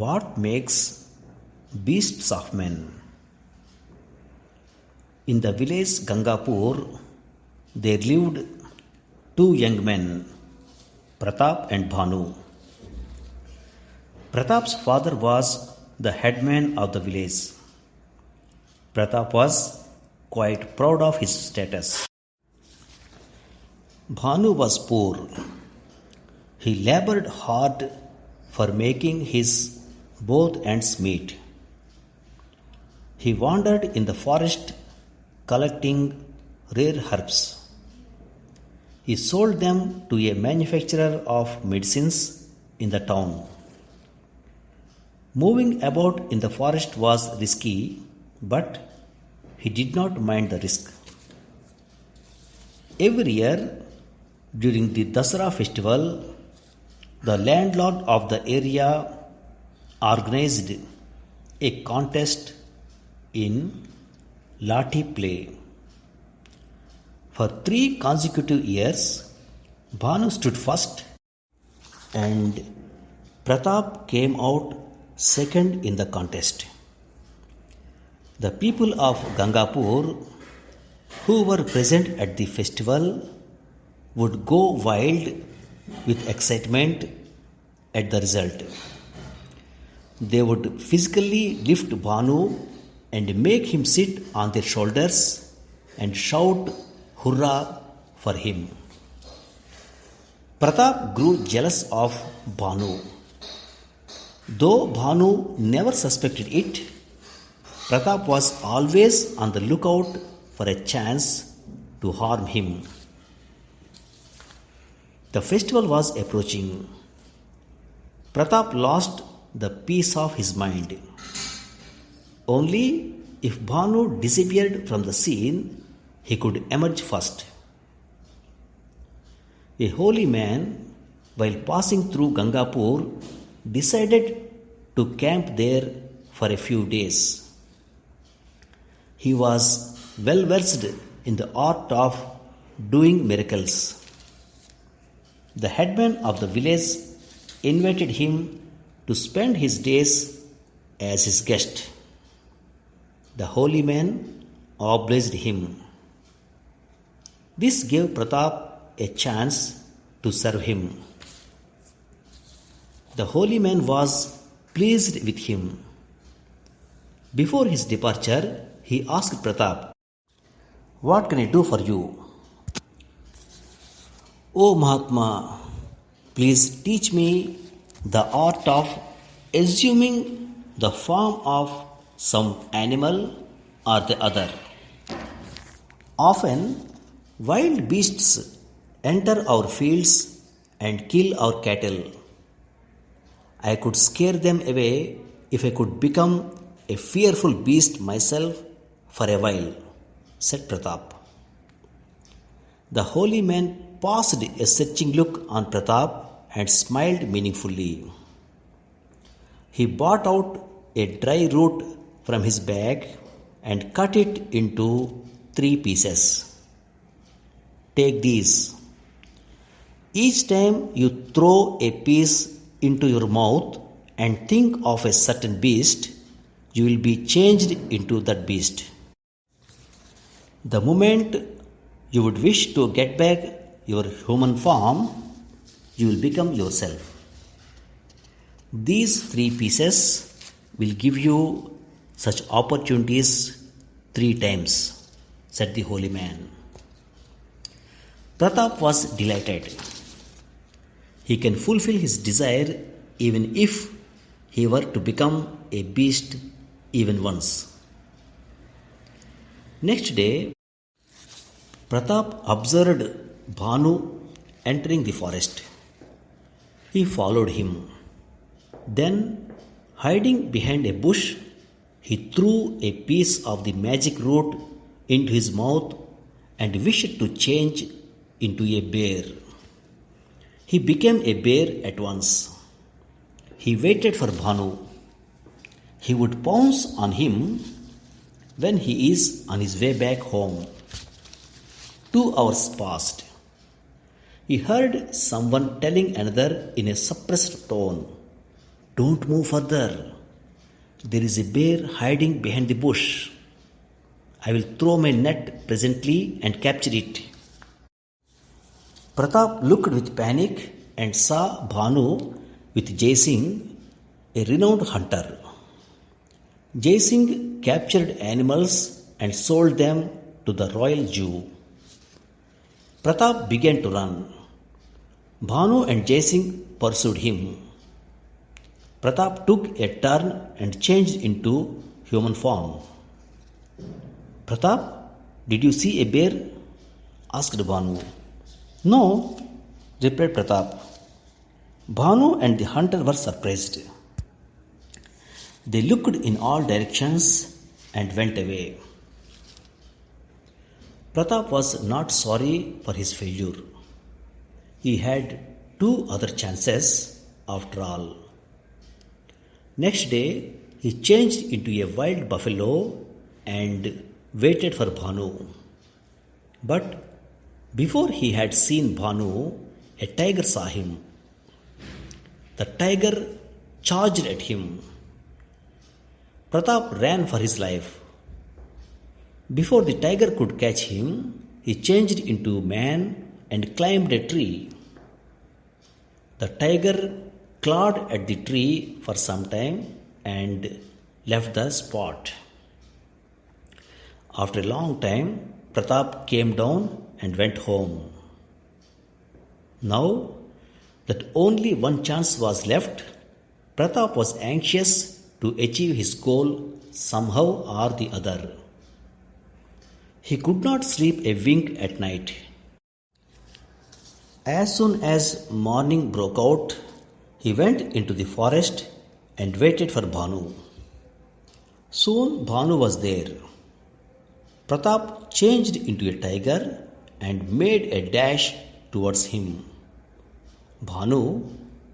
What makes beasts of men? In the village Gangapur, there lived two young men, Pratap and Bhanu. Pratap's father was the headman of the village. Pratap was quite proud of his status. Bhanu was poor. He labored hard for making his both ends meet. He wandered in the forest collecting rare herbs. He sold them to a manufacturer of medicines in the town. Moving about in the forest was risky, but he did not mind the risk. Every year, during the Dasara festival, the landlord of the area organized a contest in lathi play. For 3 consecutive years, Bhanu stood first and Pratap came out second in the contest. The people of Gangapur who were present at the festival would go wild with excitement at the result. They would physically lift Bhanu and make him sit on their shoulders and shout hurrah for him. Pratap grew jealous of Bhanu. Though Bhanu never suspected it, Pratap was always on the lookout for a chance to harm him. The festival was approaching. Pratap lost the peace of his mind. Only if Bhanu disappeared from the scene, he could emerge first. A holy man, while passing through Gangapur, decided to camp there for a few days. He was well versed in the art of doing miracles. The headman of the village invited him to spend his days as his guest. The holy man obliged him. This gave Pratap a chance to serve him. The holy man was pleased with him. Before his departure, he asked Pratap, "What can I do for you?" "O Mahatma, please teach me the art of assuming the form of some animal or the other. Often, wild beasts enter our fields and kill our cattle. I could scare them away if I could become a fearful beast myself for a while," said Pratap. The holy man passed a searching look on Pratap and smiled meaningfully. He brought out a dry root from his bag and cut it into 3 pieces. "Take these. Each time you throw a piece into your mouth and think of a certain beast, you will be changed into that beast. The moment you would wish to get back your human form, you will become yourself. These 3 pieces will give you such opportunities 3 times," said the holy man. Pratap was delighted. He can fulfill his desire even if he were to become a beast even once. Next day, Pratap observed Bhanu entering the forest. He followed him. Then, hiding behind a bush, he threw a piece of the magic root into his mouth and wished to change into a bear. He became a bear at once. He waited for Bhanu. He would pounce on him when he is on his way back home. 2 hours passed. He heard someone telling another in a suppressed tone Don't move further. There is a bear hiding behind the bush. I will throw my net presently and capture it. Pratap looked with panic and saw Bhanu with Jai Singh, a renowned hunter. Jai Singh captured animals and sold them to the royal Jew. Pratap began to run. Bhanu and Jai Singh pursued him. Pratap took a turn and changed into human form. Pratap, did you see a bear? Asked Bhanu. No, replied Pratap. Bhanu and the hunter were surprised. They looked in all directions and went away. Pratap was not sorry for his failure. He had 2 other chances after all. Next day, he changed into a wild buffalo and waited for Bhanu. But before he had seen Bhanu, a tiger saw him. The tiger charged at him. Pratap ran for his life. Before the tiger could catch him, he changed into man and climbed a tree. The tiger clawed at the tree for some time and left the spot. After a long time, Pratap came down and went home. Now that only one chance was left, Pratap was anxious to achieve his goal somehow or the other. He could not sleep a wink at night. As soon as morning broke out, he went into the forest and waited for Bhanu. Soon Bhanu was there. Pratap changed into a tiger and made a dash towards him. Bhanu,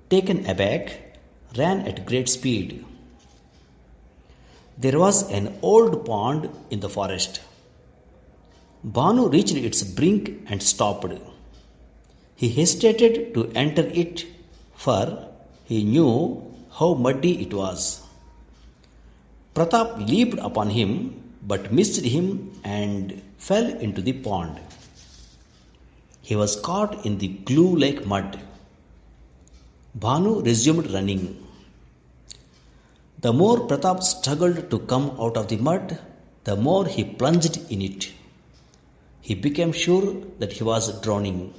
taken aback, ran at great speed. There was an old pond in the forest. Bhanu reached its brink and stopped. He hesitated to enter it, for he knew how muddy it was. Pratap leaped upon him but missed him and fell into the pond. He was caught in the glue-like mud. Bhanu resumed running. The more Pratap struggled to come out of the mud, the more he plunged in it. He became sure that he was drowning.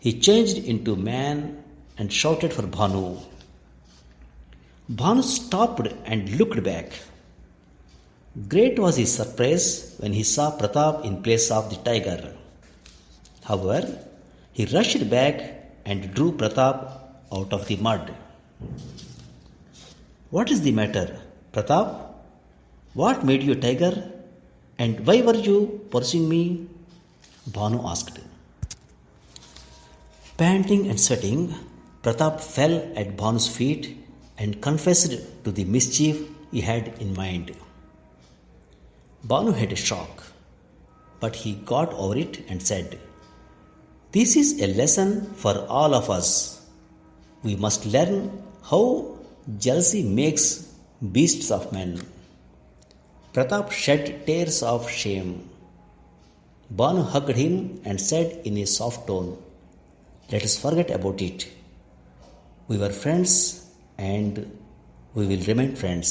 He changed into man and shouted for Bhanu. Bhanu stopped and looked back. Great was his surprise when he saw Pratap in place of the tiger. However, he rushed back and drew Pratap out of the mud. What is the matter, Pratap? What made you a tiger? And why were you pursuing me? Bhanu asked. Panting and sweating, Pratap fell at Bhanu's feet and confessed to the mischief he had in mind. Bhanu had a shock, but he got over it and said, "This is a lesson for all of us. We must learn how jealousy makes beasts of men." Pratap shed tears of shame. Bhanu hugged him and said in a soft tone, "Let us forget about it. We were friends and we will remain friends."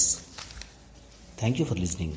Thank you for listening.